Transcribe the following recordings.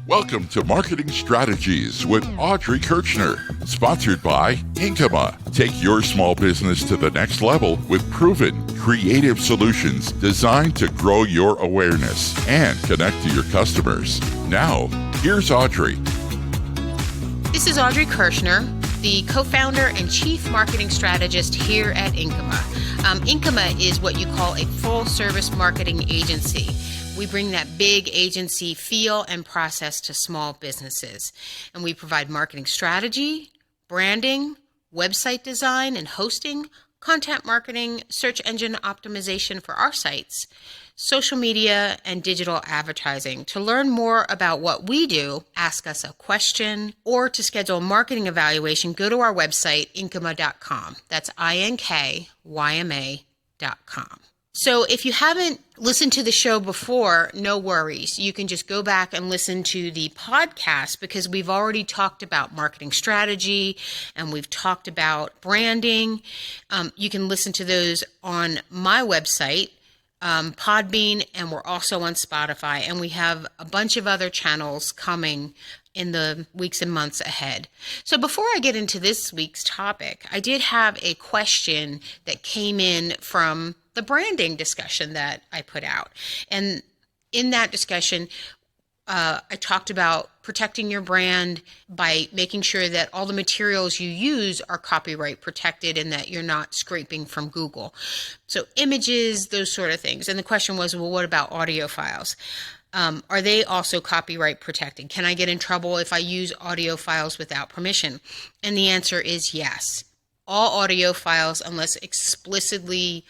Welcome to Marketing Strategies with Audrey Kirchner, sponsored by Inkyma. Take your small business to the next level with proven, creative solutions designed to grow your awareness and connect to your customers. Now, here's Audrey. This is Audrey Kirchner, the co-founder and chief marketing strategist here at Inkyma. Inkyma is what you call a full-service marketing agency. We bring that big agency feel and process to small businesses. And we provide marketing strategy, branding, website design and hosting, content marketing, search engine optimization for our sites, social media, and digital advertising. To learn more about what we do, ask us a question, or to schedule a marketing evaluation, go to our website, inkyma.com. That's INKYMA.com. So if you haven't listened to the show before, no worries. You can just go back and listen to the podcast because we've already talked about marketing strategy and we've talked about branding. You can listen to those on my website, Podbean, and we're also on Spotify. And we have a bunch of other channels coming in the weeks and months ahead. So before I get into this week's topic, I did have a question that came in from the branding discussion that I put out. And in that discussion, I talked about protecting your brand by making sure that all the materials you use are copyright protected and that you're not scraping from Google. So images, those sort of things. And the question was, well, what about audio files? Are they also copyright protected? Can I get in trouble if I use audio files without permission? And the answer is yes. All audio files, unless explicitly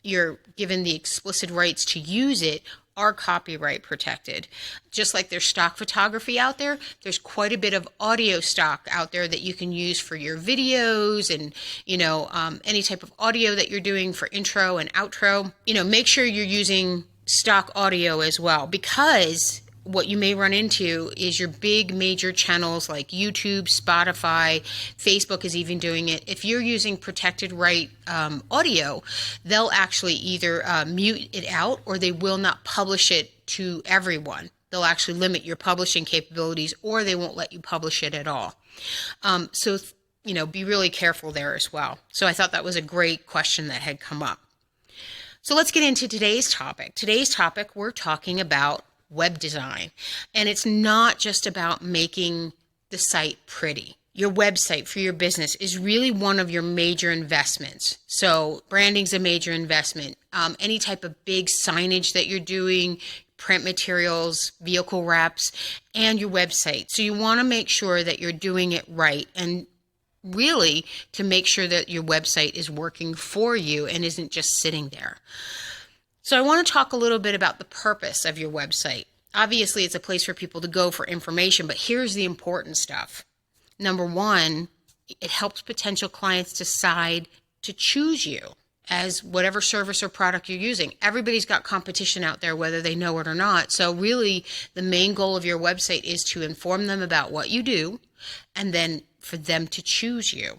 you're given the explicit rights to use it, are copyright protected. Just like there's stock photography out there, there's quite a bit of audio stock out there that you can use for your videos and, any type of audio that you're doing for intro and outro. Make sure you're using stock audio as well, because what you may run into is your big major channels like YouTube, Spotify, Facebook is even doing it. If you're using protected right audio, they'll actually either mute it out or they will not publish it to everyone. They'll actually limit your publishing capabilities or they won't let you publish it at all. So be really careful there as well. So I thought that was a great question that had come up. So let's get into today's topic. Today's topic, we're talking about web design. And it's not just about making the site pretty. Your website for your business is really one of your major investments. So branding's a major investment. Any type of big signage that you're doing, print materials, vehicle wraps, and your website. So you want to make sure that you're doing it right and really to make sure that your website is working for you and isn't just sitting there. So I want to talk a little bit about the purpose of your website. Obviously, it's a place for people to go for information, but here's the important stuff. Number one, it helps potential clients decide to choose you as whatever service or product you're using. Everybody's got competition out there, whether they know it or not. So really, the main goal of your website is to inform them about what you do and then for them to choose you.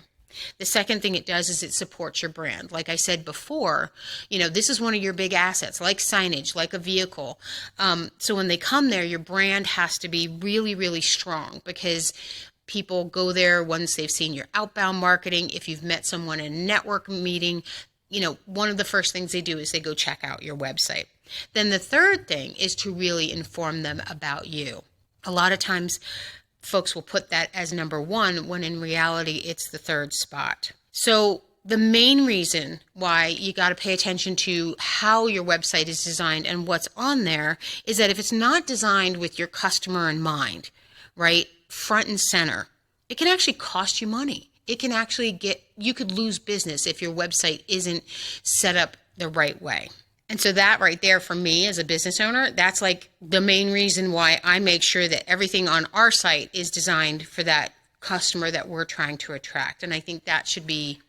The second thing it does is it supports your brand. Like I said before, this is one of your big assets, like signage, like a vehicle. So when they come there, your brand has to be really, really strong because people go there once they've seen your outbound marketing. If you've met someone in a network meeting, one of the first things they do is they go check out your website. Then the third thing is to really inform them about you. A lot of times, folks will put that as number one when in reality it's the third spot. So the main reason why you got to pay attention to how your website is designed and what's on there is that if it's not designed with your customer in mind, right, front and center, it can actually cost you money. It can actually you could lose business if your website isn't set up the right way. And so that right there for me as a business owner, that's like the main reason why I make sure that everything on our site is designed for that customer that we're trying to attract. And I think that should be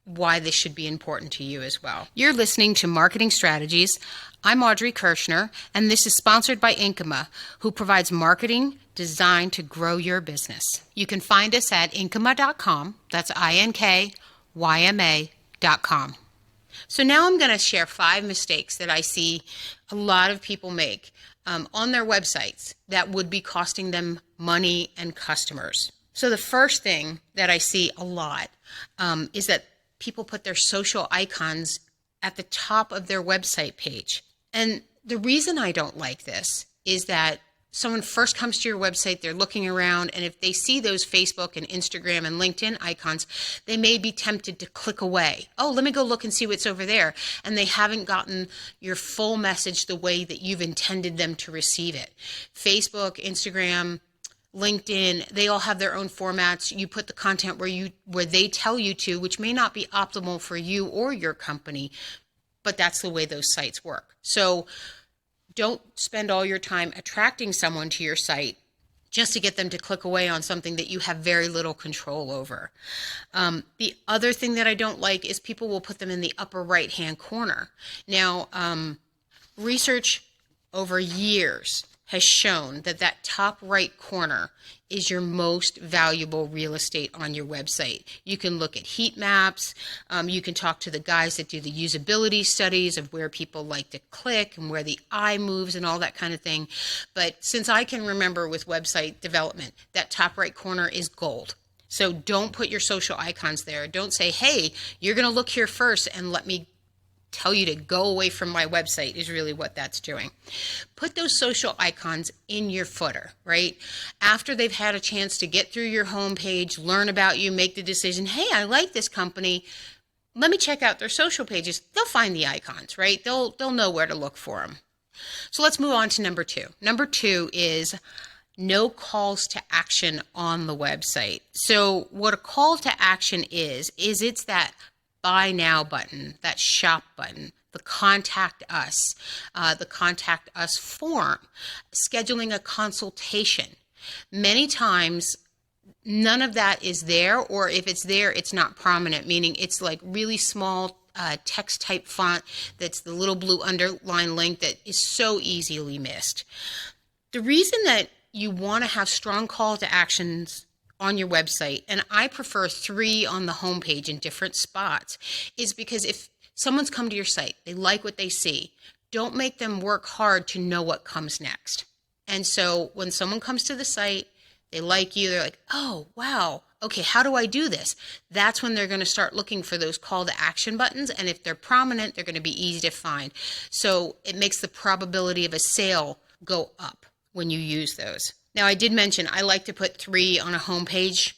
why this should be important to you as well. You're listening to Marketing Strategies. I'm Audrey Kirchner, and this is sponsored by Inkyma, who provides marketing designed to grow your business. You can find us at inkyma.com. That's INKYMA.com. So now I'm going to share 5 mistakes that I see a lot of people make on their websites that would be costing them money and customers. So the first thing that I see a lot is that people put their social icons at the top of their website page. And the reason I don't like this is that someone first comes to your website, they're looking around, and if they see those Facebook and Instagram and LinkedIn icons, they may be tempted to click away. Oh, let me go look and see what's over there. And they haven't gotten your full message the way that you've intended them to receive it. Facebook, Instagram, LinkedIn, they all have their own formats. You put the content where they tell you to, which may not be optimal for you or your company, but that's the way those sites work. So don't spend all your time attracting someone to your site just to get them to click away on something that you have very little control over. The other thing that I don't like is people will put them in the upper right-hand corner. Now, research over years has shown that that top right corner is your most valuable real estate on your website. You can look at heat maps. You can talk to the guys that do the usability studies of where people like to click and where the eye moves and all that kind of thing. But since I can remember with website development, that top right corner is gold. So don't put your social icons there. Don't say, hey, you're going to look here first and let me tell you to go away from my website is really what that's doing. Put those social icons in your footer, right? After they've had a chance to get through your homepage, learn about you, make the decision, hey, I like this company. Let me check out their social pages. They'll find the icons, right? They'll know where to look for them. So let's move on to number 2. Number 2 is no calls to action on the website. So what a call to action is it's that buy now button, that shop button, the contact us form, scheduling a consultation. Many times, none of that is there, or if it's there, it's not prominent, meaning it's like really small text type font that's the little blue underline link that is so easily missed. The reason that you want to have strong call to actions on your website, and I prefer 3 on the homepage in different spots, is because if someone's come to your site, they like what they see, don't make them work hard to know what comes next. And so when someone comes to the site, they like you, they're like, oh, wow, okay, how do I do this? That's when they're going to start looking for those call to action buttons. And if they're prominent, they're going to be easy to find. So it makes the probability of a sale go up when you use those. Now, I did mention I like to put 3 on a homepage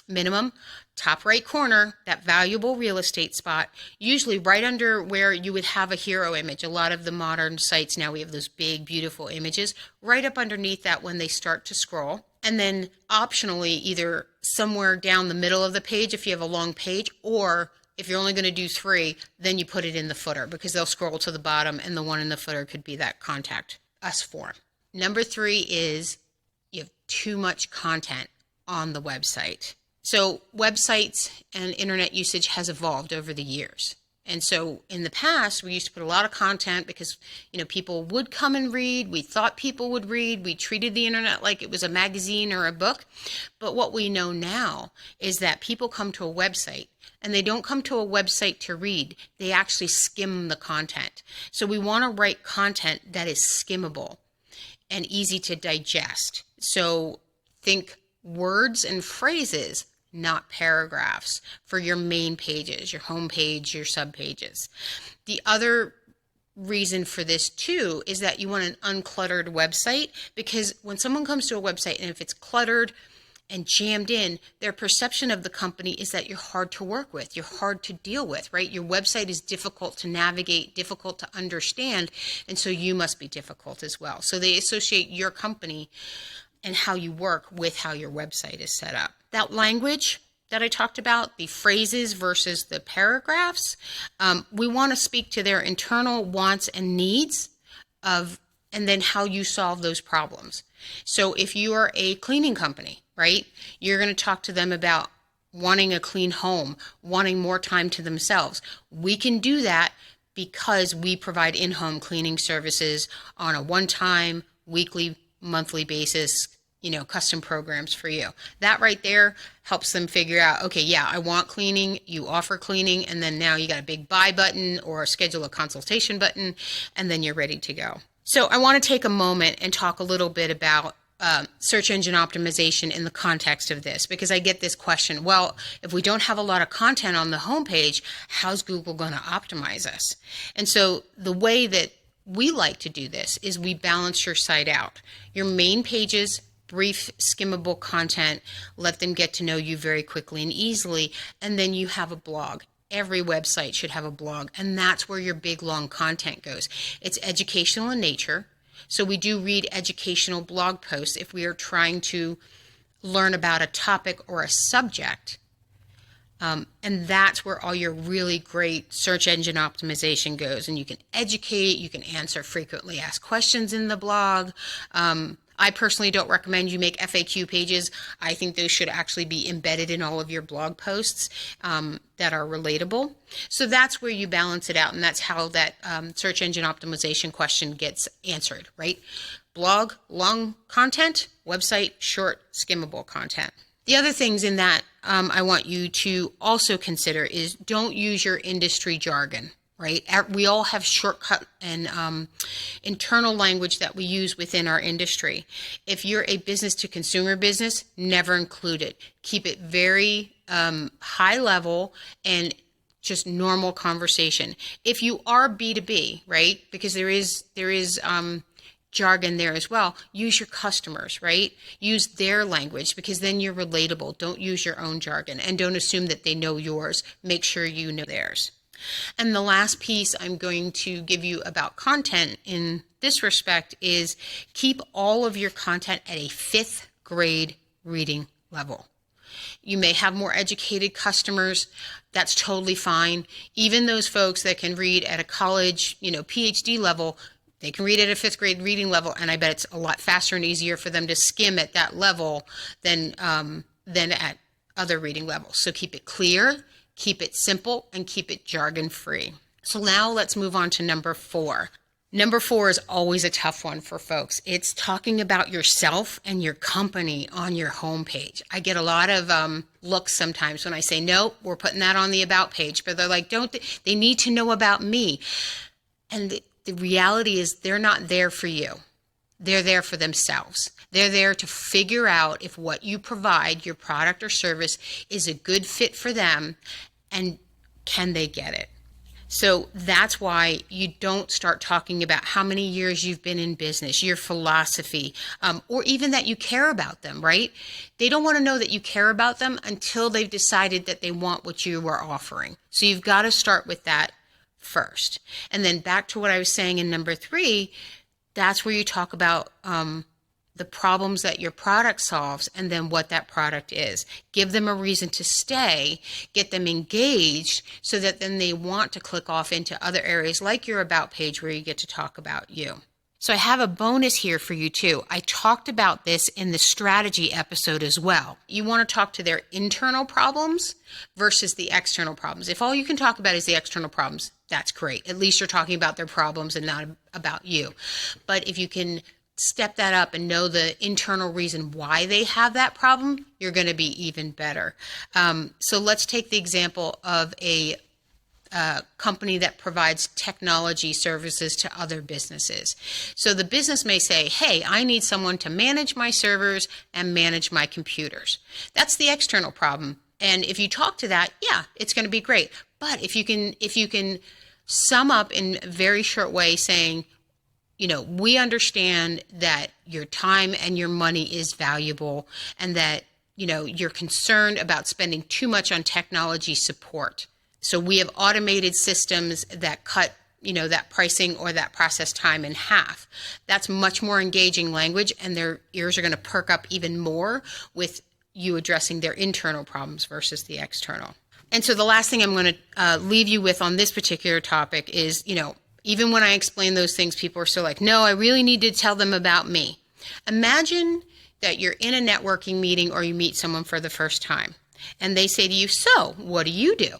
minimum. Top right corner, that valuable real estate spot, usually right under where you would have a hero image. A lot of the modern sites now, we have those big, beautiful images right up underneath that when they start to scroll. And then optionally, either somewhere down the middle of the page if you have a long page, or if you're only going to do 3, then you put it in the footer because they'll scroll to the bottom and the one in the footer could be that contact us form. Number 3 is you have too much content on the website. So websites and internet usage has evolved over the years. And so in the past, we used to put a lot of content because, people would come and read. We thought people would read. We treated the internet like it was a magazine or a book. But what we know now is that people come to a website and they don't come to a website to read. They actually skim the content. So we want to write content that is skimmable and easy to digest. So think words and phrases, not paragraphs, for your main pages, your home page, your sub pages. The other reason for this too is that you want an uncluttered website, because when someone comes to a website and if it's cluttered and jammed in, their perception of the company is that you're hard to work with, you're hard to deal with, right? Your website is difficult to navigate, difficult to understand, and so you must be difficult as well. So they associate your company and how you work with how your website is set up. That language that I talked about, the phrases versus the paragraphs, we want to speak to their internal wants and needs and then how you solve those problems. So if you are a cleaning company, right, you're going to talk to them about wanting a clean home, wanting more time to themselves. We can do that because we provide in-home cleaning services on a one-time, weekly, monthly basis, custom programs for you. That right there helps them figure out, okay, yeah, I want cleaning, you offer cleaning, and then now you got a big buy button or schedule a consultation button, and then you're ready to go. So I want to take a moment and talk a little bit about search engine optimization in the context of this, because I get this question, well, if we don't have a lot of content on the homepage, how's Google going to optimize us? And so the way that we like to do this is we balance your site out. Your main pages, brief, skimmable content, let them get to know you very quickly and easily, and then you have a blog. Every website should have a blog, and that's where your big, long content goes. It's educational in nature. So we do read educational blog posts if we are trying to learn about a topic or a subject. And that's where all your really great search engine optimization goes. And you can educate, you can answer frequently asked questions in the blog. I personally don't recommend you make FAQ pages. I think those should actually be embedded in all of your blog posts that are relatable. So that's where you balance it out, and that's how that search engine optimization question gets answered, right? Blog, long content; website, short, skimmable content. The other things in that I want you to also consider is don't use your industry jargon. Right? We all have shortcut and internal language that we use within our industry. If you're a business to consumer business, never include it. Keep it very high level and just normal conversation. If you are B2B, right? Because there is jargon there as well. Use your customers, right? Use their language, because then you're relatable. Don't use your own jargon, and don't assume that they know yours. Make sure you know theirs. And the last piece I'm going to give you about content in this respect is keep all of your content at a 5th grade reading level. You may have more educated customers. That's totally fine. Even those folks that can read at a college, PhD level, they can read at a 5th grade reading level, and I bet it's a lot faster and easier for them to skim at that level than at other reading levels. So keep it clear, keep it simple, and keep it jargon-free. So now let's move on to number 4. Number 4 is always a tough one for folks. It's talking about yourself and your company on your homepage. I get a lot of looks sometimes when I say, no, we're putting that on the About page. But they're like, they need to know about me. And the reality is they're not there for you. They're there for themselves. They're there to figure out if what you provide, your product or service, is a good fit for them, and can they get it? So that's why you don't start talking about how many years you've been in business, your philosophy, or even that you care about them, right? They don't want to know that you care about them until they've decided that they want what you are offering. So you've got to start with that first. And then back to what I was saying in number 3, that's where you talk about the problems that your product solves and then what that product is. Give them a reason to stay, get them engaged so that then they want to click off into other areas like your About page where you get to talk about you. So I have a bonus here for you too. I talked about this in the strategy episode as well. You want to talk to their internal problems versus the external problems. If all you can talk about is the external problems, that's great. At least you're talking about their problems and not about you. But if you can step that up and know the internal reason why they have that problem, you're going to be even better. So let's take the example of a company that provides technology services to other businesses. So the business may say, hey, I need someone to manage my servers and manage my computers. That's the external problem. And if you talk to that, yeah, it's going to be great. But if you can sum up in a very short way saying, we understand that your time and your money is valuable and that, you're concerned about spending too much on technology support. So we have automated systems that cut, that pricing or that process time in half. That's much more engaging language, and their ears are going to perk up even more with you addressing their internal problems versus the external. And so the last thing I'm going to leave you with on this particular topic is, even when I explain those things, people are still like, no, I really need to tell them about me. Imagine that you're in a networking meeting or you meet someone for the first time and they say to you, so what do you do?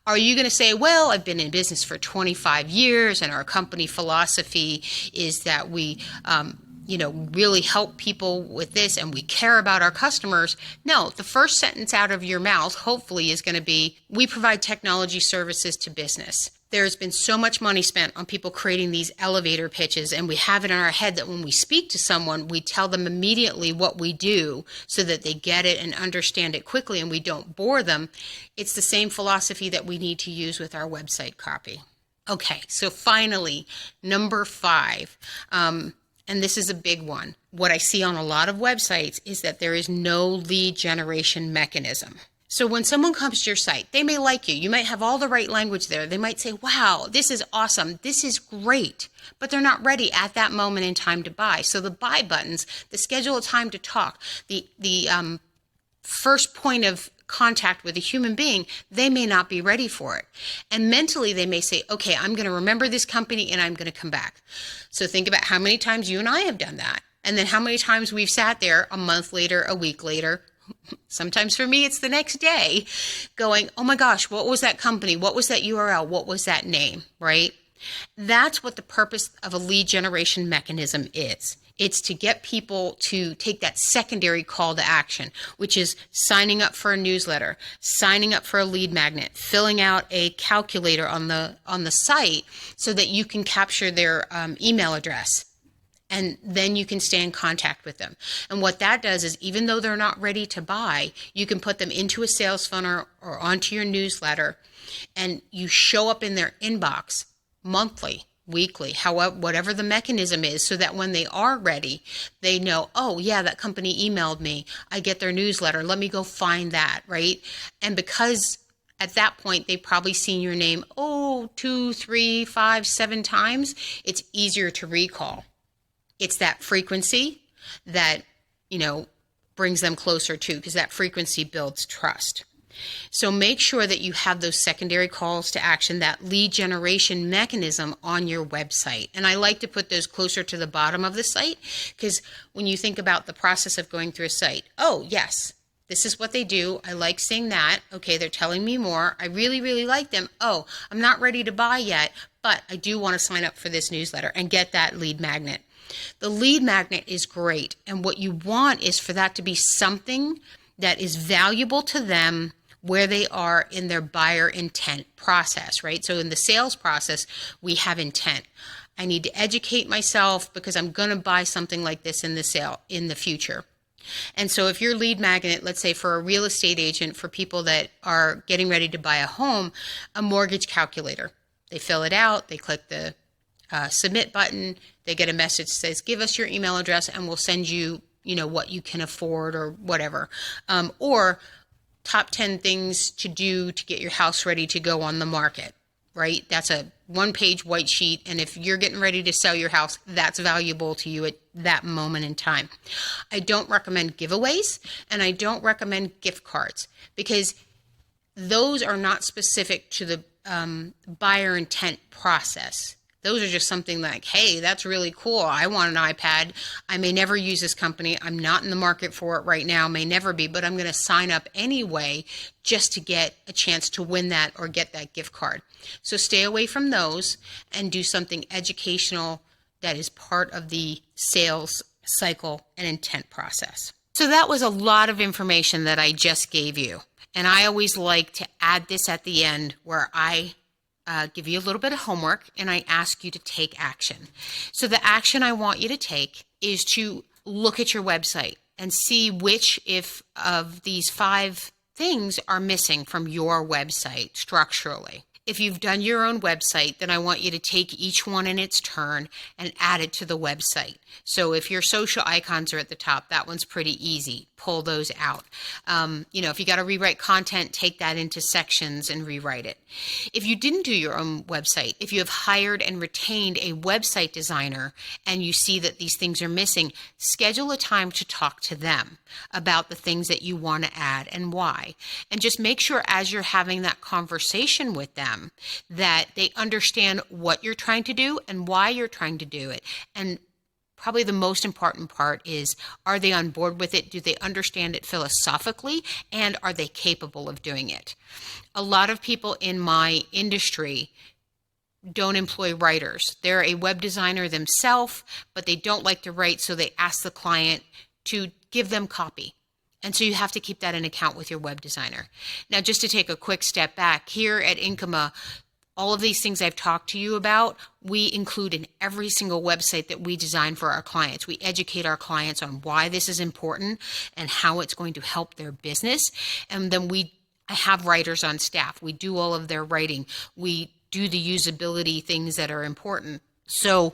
Are you going to say, well, I've been in business for 25 years and our company philosophy is that we, really help people with this and we care about our customers? No, the first sentence out of your mouth, hopefully, is going to be, we provide technology services to business. There's been so much money spent on people creating these elevator pitches, and we have it in our head that when we speak to someone, we tell them immediately what we do so that they get it and understand it quickly and we don't bore them. It's the same philosophy that we need to use with our website copy. Okay, so finally, number 5, and this is a big one. What I see on a lot of websites is that there is no lead generation mechanism. So when someone comes to your site, they may like you. You might have all the right language there. They might say, wow, this is awesome. This is great. But they're not ready at that moment in time to buy. So the buy buttons, the schedule a time to talk, the first point of contact with a human being, they may not be ready for it. And mentally, they may say, okay, I'm going to remember this company and I'm going to come back. So think about how many times you and I have done that. And then how many times we've sat there a month later, a week later, sometimes for me, it's the next day, going, oh my gosh, what was that company? What was that URL? What was that name, right? That's what the purpose of a lead generation mechanism is. It's to get people to take that secondary call to action, which is signing up for a newsletter, signing up for a lead magnet, filling out a calculator on the site so that you can capture their email address. And then you can stay in contact with them. And what that does is, even though they're not ready to buy, you can put them into a sales funnel or onto your newsletter, and you show up in their inbox monthly, weekly, however, whatever the mechanism is, so that when they are ready, they know, oh yeah, that company emailed me. I get their newsletter. Let me go find that, right? And because at that point, they've probably seen your name, 2, 3, 5, 7 times, it's easier to recall. It's that frequency that, brings them closer to, because that frequency builds trust. So make sure that you have those secondary calls to action, that lead generation mechanism on your website. And I like to put those closer to the bottom of the site, because when you think about the process of going through a site, oh, yes, this is what they do. I like seeing that. Okay, they're telling me more. I really, really like them. Oh, I'm not ready to buy yet, but I do want to sign up for this newsletter and get that lead magnet. The lead magnet is great, and what you want is for that to be something that is valuable to them where they are in their buyer intent process, right? So in the sales process, we have intent. I need to educate myself because I'm going to buy something like this in the future. And so if your lead magnet, let's say for a real estate agent, for people that are getting ready to buy a home, a mortgage calculator, they fill it out, they click the submit button, they get a message that says, give us your email address and we'll send you, what you can afford or whatever. Or top 10 things to do to get your house ready to go on the market, right? That's a 1-page white sheet. And if you're getting ready to sell your house, that's valuable to you at that moment in time. I don't recommend giveaways, and I don't recommend gift cards, because those are not specific to the buyer intent process. Those are just something like, hey, that's really cool. I want an iPad. I may never use this company. I'm not in the market for it right now, may never be, but I'm going to sign up anyway just to get a chance to win that or get that gift card. So stay away from those and do something educational that is part of the sales cycle and intent process. So that was a lot of information that I just gave you. And I always like to add this at the end where I give you a little bit of homework and I ask you to take action. So the action I want you to take is to look at your website and see which of these 5 things are missing from your website structurally. If you've done your own website, then I want you to take each one in its turn and add it to the website. So if your social icons are at the top, that one's pretty easy. Pull those out. If you got to rewrite content, take that into sections and rewrite it. If you didn't do your own website, if you have hired and retained a website designer and you see that these things are missing, schedule a time to talk to them about the things that you want to add and why. And just make sure as you're having that conversation with them that they understand what you're trying to do and why you're trying to do it. And probably the most important part is, are they on board with it? Do they understand it philosophically? And are they capable of doing it? A lot of people in my industry don't employ writers. They're a web designer themselves, but they don't like to write, so they ask the client to give them copy. And so you have to keep that in account with your web designer. Now, just to take a quick step back, here at Inkyma, All of these things I've talked to you about, we include in every single website that we design for our clients. We educate our clients on why this is important and how it's going to help their business. And then I have writers on staff. We do all of their writing. We do the usability things that are important. So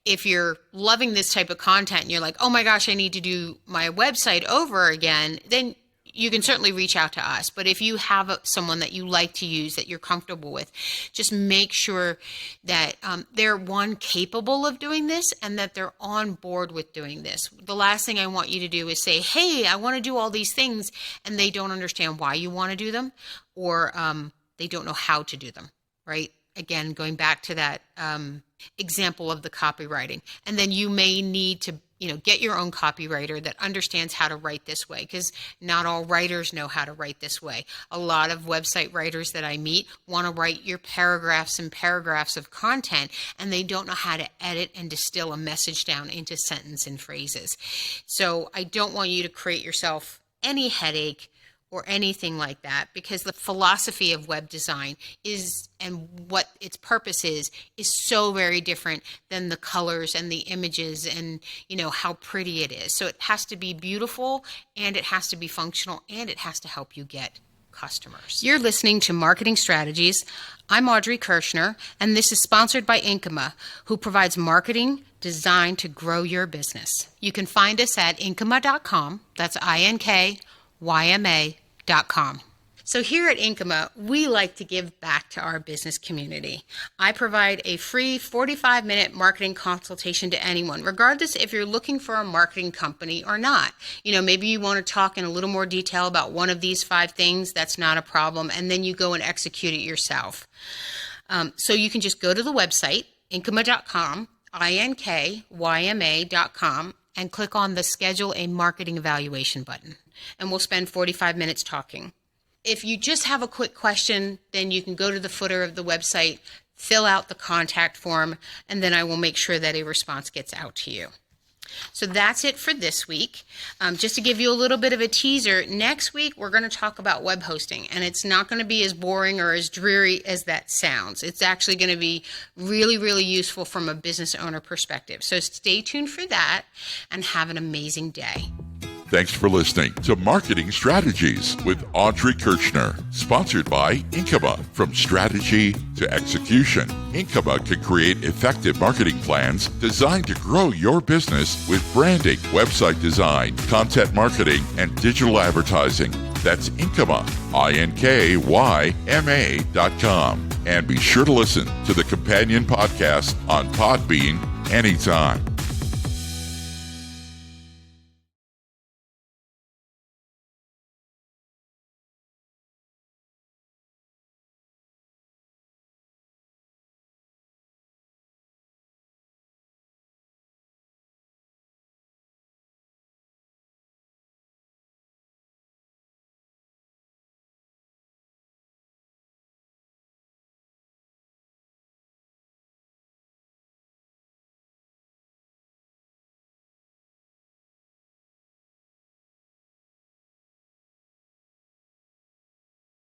if you're loving this type of content and you're like, oh my gosh, I need to do my website over again, then you can certainly reach out to us. But if you have someone that you like to use, that you're comfortable with, just make sure that they're capable of doing this and that they're on board with doing this. The last thing I want you to do is say, hey, I want to do all these things, and they don't understand why you want to do them, or they don't know how to do them, right? Again, going back to that example of the copywriting. And then you may need to get your own copywriter that understands how to write this way, because not all writers know how to write this way. A lot of website writers that I meet want to write your paragraphs and paragraphs of content, and they don't know how to edit and distill a message down into sentence and phrases. So I don't want you to create yourself any headache or anything like that, because the philosophy of web design is, and what its purpose is so very different than the colors and the images and how pretty it is. So it has to be beautiful, and it has to be functional, and it has to help you get customers. You're listening to Marketing Strategies. I'm Audrey Kirschner, and this is sponsored by Inkyma, who provides marketing designed to grow your business. You can find us at Inkyma.com. That's INKYMA.com. So here at Inkyma, we like to give back to our business community. I provide a free 45-minute marketing consultation to anyone, regardless if you're looking for a marketing company or not. Maybe you want to talk in a little more detail about one of these 5 things. That's not a problem. And then you go and execute it yourself. So you can just go to the website, Inkyma.com, INKYMA.com, and click on the Schedule a Marketing Evaluation button. And we'll spend 45 minutes talking. If you just have a quick question, then you can go to the footer of the website, fill out the contact form, and then I will make sure that a response gets out to you. So that's it for this week. Just to give you a little bit of a teaser, next week we're going to talk about web hosting, and it's not going to be as boring or as dreary as that sounds. It's actually going to be really, really useful from a business owner perspective. So stay tuned for that, and have an amazing day. Thanks for listening to Marketing Strategies with Audrey Kirschner, sponsored by Inkyma. From strategy to execution, Inkyma can create effective marketing plans designed to grow your business with branding, website design, content marketing, and digital advertising. That's Inkyma, INKYMA.com. And be sure to listen to the companion podcast on Podbean anytime.